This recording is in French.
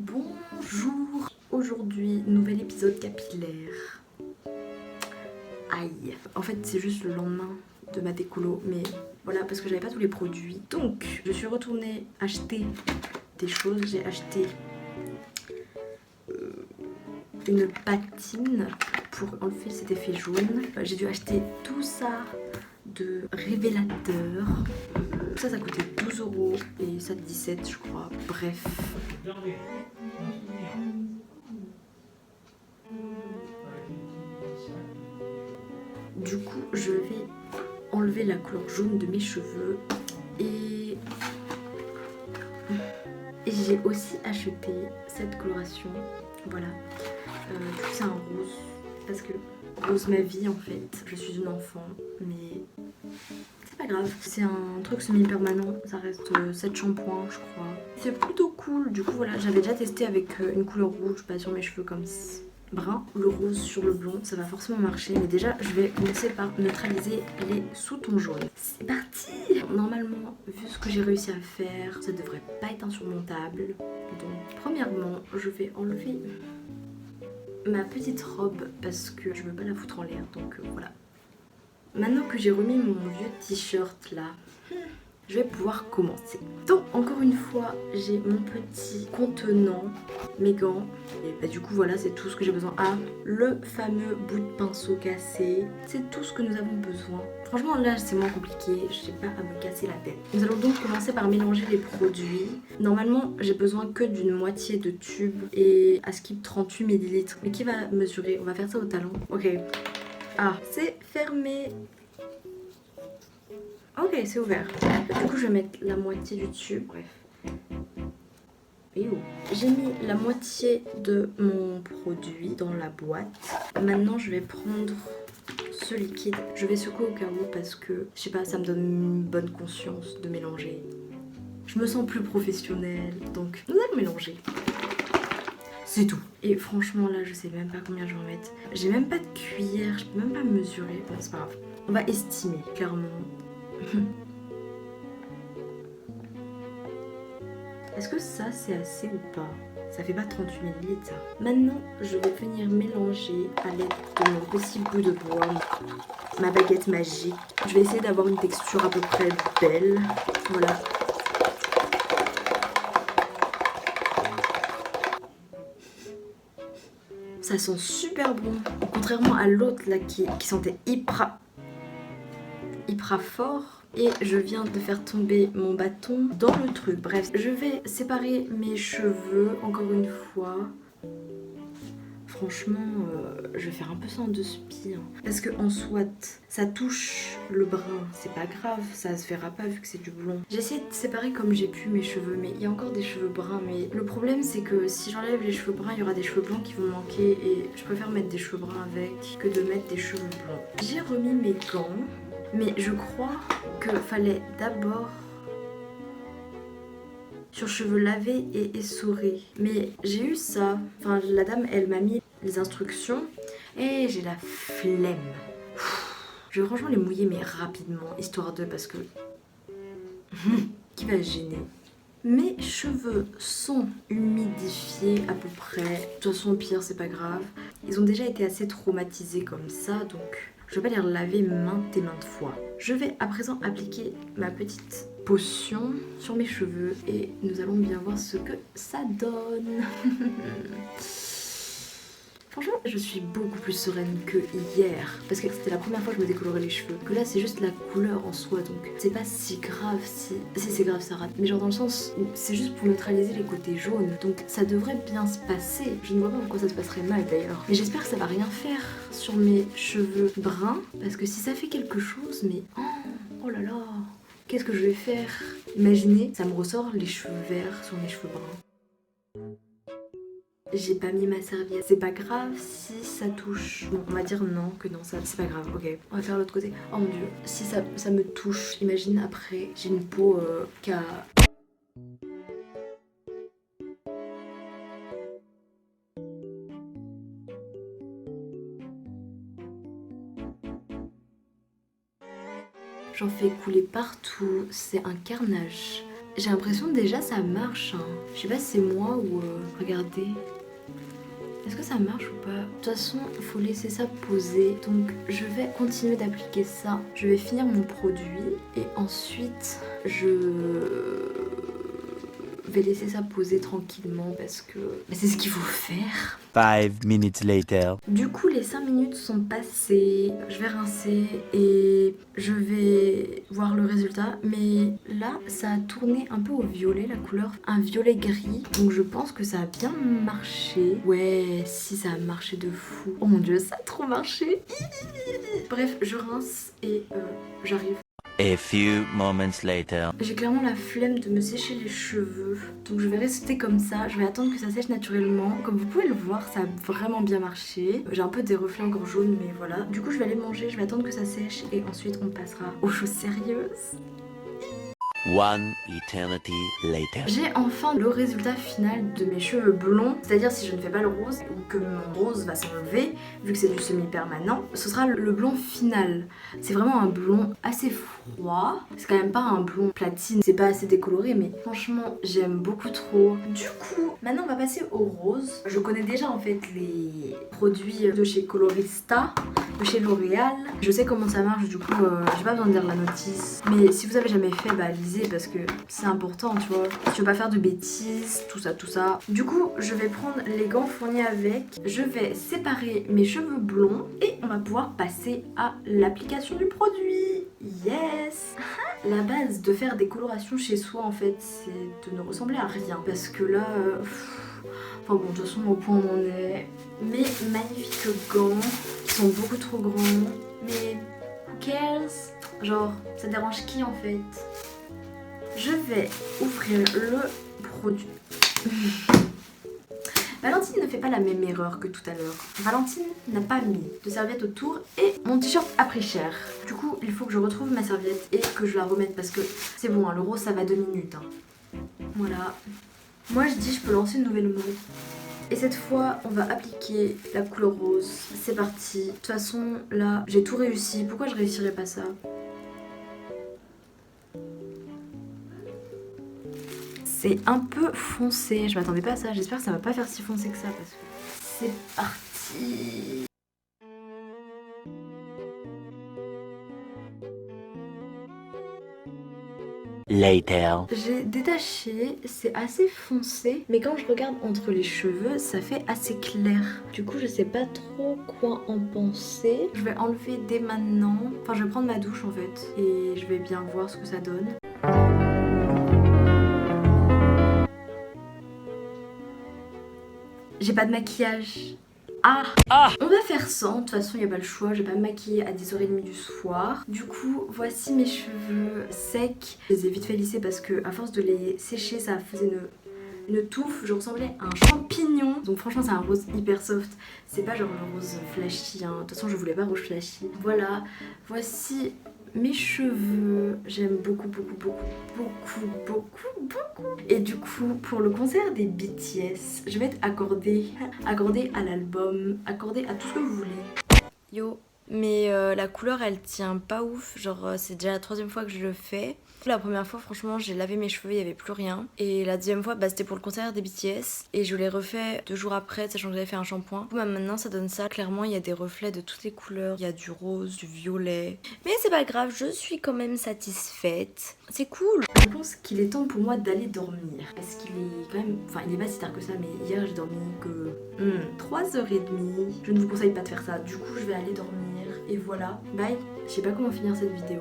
Bonjour. Aujourd'hui, nouvel épisode capillaire. Aïe. En fait, c'est juste le lendemain de ma décolo, mais voilà, parce que j'avais pas tous les produits. Donc, je suis retournée acheter des choses. J'ai acheté une patine pour enlever cet effet jaune. J'ai dû acheter tout ça de révélateur. Ça coûtait 12 € et ça 17 je crois. Bref. Du coup, je vais enlever la couleur jaune de mes cheveux et j'ai aussi acheté cette coloration. Voilà. Du coup, c'est un rose parce que rose ma vie en fait. Je suis une enfant, mais c'est pas grave. C'est un truc semi-permanent. Ça reste 7 shampoings, je crois. C'est plutôt cool. Du coup, voilà, j'avais déjà testé avec une couleur rouge, pas sur mes cheveux comme brun, le rose sur le blond, ça va forcément marcher. Mais déjà, je vais commencer par neutraliser les sous-tons jaunes. C'est parti! Normalement, vu ce que j'ai réussi à faire, ça devrait pas être insurmontable. Donc, premièrement, je vais enlever ma petite robe parce que je veux pas la foutre en l'air. Donc, voilà. Maintenant que j'ai remis mon vieux t-shirt là, je vais pouvoir commencer. Donc encore une fois, j'ai mon petit contenant, mes gants. Et bah, du coup voilà, c'est tout ce que j'ai besoin. Ah, le fameux bout de pinceau cassé. C'est tout ce que nous avons besoin. Franchement là c'est moins compliqué, je n'ai pas à me casser la tête. Nous allons donc commencer par mélanger les produits. Normalement j'ai besoin que d'une moitié de tube et à skip 38 ml. Mais qui va mesurer? On va faire ça au talon. Ok. Ah, c'est fermé. Ok, c'est ouvert. Du coup, je vais mettre la moitié du tube. Bref. J'ai mis la moitié de mon produit dans la boîte. Maintenant, je vais prendre ce liquide. Je vais secouer au cas où parce que, je sais pas, ça me donne une bonne conscience de mélanger. Je me sens plus professionnelle, donc nous allons mélanger. C'est tout. Et franchement, là, je sais même pas combien je vais en mettre. J'ai même pas de cuillère, je peux même pas mesurer. Bon, c'est pas grave. On va estimer, clairement. Est-ce que ça c'est assez ou pas? Ça fait pas 38 ml ça. Maintenant je vais venir mélanger à l'aide de mon petit bout de bois, ma baguette magique. Je vais essayer d'avoir une texture à peu près belle. Voilà. Ça sent super bon. Contrairement à l'autre là qui sentait hyper fort. Et je viens de faire tomber mon bâton dans le truc. Bref, je vais séparer mes cheveux encore une fois. Franchement, je vais faire un peu ça en deux spies. Parce que en soit, ça touche le brun, c'est pas grave, ça se verra pas vu que c'est du blond. J'ai essayé de séparer comme j'ai pu mes cheveux, mais il y a encore des cheveux bruns. Mais le problème, c'est que si j'enlève les cheveux bruns, il y aura des cheveux blancs qui vont manquer. Et je préfère mettre des cheveux bruns avec que de mettre des cheveux blancs. J'ai remis mes gants, mais je crois qu'il fallait d'abord sur cheveux lavés et essorés. Mais j'ai eu ça. Enfin, la dame, elle m'a mis les instructions et j'ai la flemme. Je vais franchement les mouiller, mais rapidement, histoire de, parce que qui va se gêner. Mes cheveux sont humidifiés à peu près. De toute façon, au pire, c'est pas grave. Ils ont déjà été assez traumatisés comme ça, donc je vais pas les relaver maintes et maintes fois. Je vais à présent appliquer ma petite potion sur mes cheveux et nous allons bien voir ce que ça donne. Franchement, je suis beaucoup plus sereine que hier parce que c'était la première fois que je me décolorais les cheveux. Que là, c'est juste la couleur en soi, donc c'est pas si grave si c'est grave, ça rate. Mais genre dans le sens où c'est juste pour neutraliser les côtés jaunes, donc ça devrait bien se passer. Je ne vois pas pourquoi ça se passerait mal d'ailleurs. Mais j'espère que ça va rien faire sur mes cheveux bruns parce que si ça fait quelque chose, mais oh là là, qu'est-ce que je vais faire? Imaginez, ça me ressort les cheveux verts sur mes cheveux bruns. J'ai pas mis ma serviette. C'est pas grave si ça touche. Bon, on va dire non, que non, ça c'est pas grave. Ok, on va faire l'autre côté. Oh mon dieu, si ça me touche, imagine après, j'ai une peau qui a... J'en fais couler partout, c'est un carnage. J'ai l'impression déjà ça marche. Hein. Je sais pas si c'est moi ou... regardez. Est-ce que ça marche ou pas? De toute façon, il faut laisser ça poser. Donc je vais continuer d'appliquer ça. Je vais finir mon produit et ensuite je vais laisser ça poser tranquillement parce que c'est ce qu'il faut faire. 5 minutes later. Du coup, les 5 minutes sont passées. Je vais rincer et je vais voir le résultat. Mais là, ça a tourné un peu au violet, la couleur. Un violet gris. Donc je pense que ça a bien marché. Ouais, si ça a marché de fou. Oh mon dieu, ça a trop marché. Bref, je rince et j'arrive. A few moments later. J'ai clairement la flemme de me sécher les cheveux, donc je vais rester comme ça, je vais attendre que ça sèche naturellement. Comme vous pouvez le voir, ça a vraiment bien marché. J'ai un peu des reflets encore jaunes, mais voilà. Du coup, je vais aller manger, je vais attendre que ça sèche et ensuite on passera aux choses sérieuses. One eternity later. J'ai enfin le résultat final de mes cheveux blonds, c'est-à-dire si je ne fais pas le rose ou que mon rose va s'enlever, vu que c'est du semi-permanent, ce sera le blond final. C'est vraiment un blond assez froid, c'est quand même pas un blond platine, c'est pas assez décoloré, mais franchement j'aime beaucoup trop. Du coup, maintenant on va passer au rose. Je connais déjà en fait les produits de chez Colorista, de chez L'Oréal. Je sais comment ça marche, du coup j'ai pas besoin de lire la notice. Mais si vous avez jamais fait, bah lisez parce que c'est important, tu vois. Tu veux pas faire de bêtises, tout ça, tout ça. Du coup, je vais prendre les gants fournis avec. Je vais séparer mes cheveux blonds et on va pouvoir passer à l'application du produit. Yes! La base de faire des colorations chez soi, en fait, c'est de ne ressembler à rien. Parce que là... Enfin bon, de toute façon, au point où on en est. Mes magnifiques gants qui sont beaucoup trop grands. Mais who cares? Genre, ça dérange qui en fait? Je vais ouvrir le produit. Valentine ne fait pas la même erreur que tout à l'heure. Valentine n'a pas mis de serviette autour et mon t-shirt a pris cher. Du coup, il faut que je retrouve ma serviette et que je la remette parce que c'est bon, hein, le rose ça va 2 minutes. Hein. Voilà. Moi je dis je peux lancer une nouvelle mode. Et cette fois, on va appliquer la couleur rose. C'est parti. De toute façon, là, j'ai tout réussi. Pourquoi je réussirais pas ça ? C'est un peu foncé, je m'attendais pas à ça, j'espère que ça va pas faire si foncé que ça parce que c'est parti. Later. J'ai détaché, c'est assez foncé, mais quand je regarde entre les cheveux, ça fait assez clair. Du coup, je sais pas trop quoi en penser. Je vais enlever dès maintenant, enfin je vais prendre ma douche en fait, et je vais bien voir ce que ça donne. J'ai pas de maquillage. Ah, on va faire sans, de toute façon il n'y a pas le choix, je vais pas me maquiller à 10h30 du soir. Du coup, voici mes cheveux secs. Je les ai vite fait lisser parce que à force de les sécher, ça faisait une touffe. Je ressemblais à un champignon. Donc franchement c'est un rose hyper soft. C'est pas genre le rose flashy, hein. De toute façon je voulais pas rose flashy. Voilà, voici mes cheveux, j'aime beaucoup, beaucoup, beaucoup, beaucoup, beaucoup, beaucoup. Et du coup, pour le concert des BTS, je vais être accordée à l'album, accordée à tout ce que vous voulez. Yo, mais la couleur, elle tient pas ouf. Genre, c'est déjà la 3e fois que je le fais. La première fois, franchement, j'ai lavé mes cheveux, il y avait plus rien. Et la 2e fois, bah, c'était pour le concert des BTS. Et je l'ai refait 2 jours après, sachant que j'avais fait un shampoing. Bah, maintenant, ça donne ça. Clairement, il y a des reflets de toutes les couleurs. Il y a du rose, du violet. Mais c'est pas grave, je suis quand même satisfaite. C'est cool. Je pense qu'il est temps pour moi d'aller dormir. Parce qu'il est quand même... Enfin, il est pas si tard que ça, mais hier, j'ai dormi que 3h30. Je ne vous conseille pas de faire ça. Du coup, je vais aller dormir. Et voilà. Bye. Je sais pas comment finir cette vidéo.